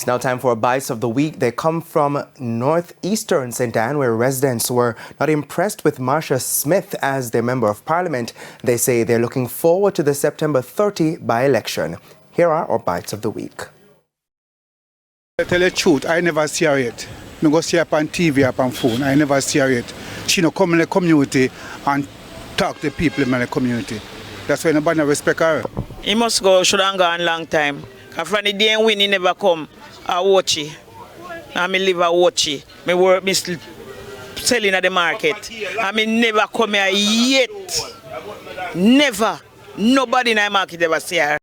It's now time for Bites of the Week. They come from northeastern St. Anne, where residents were not impressed with Marsha Smith as their Member of Parliament. They say they're looking forward to the September 30 by-election. Here are our Bites of the Week. I tell you the truth, I never see her yet. I go see her on TV, on phone. I never see her yet. She no come in the community and talk to people in the community. That's why nobody respect her. He must go, should have gone a long time. Because from the day when he never come, I watch it. I live a watch it. I work, I selling at the market. I never come here yet. Never. Nobody in the market ever see her.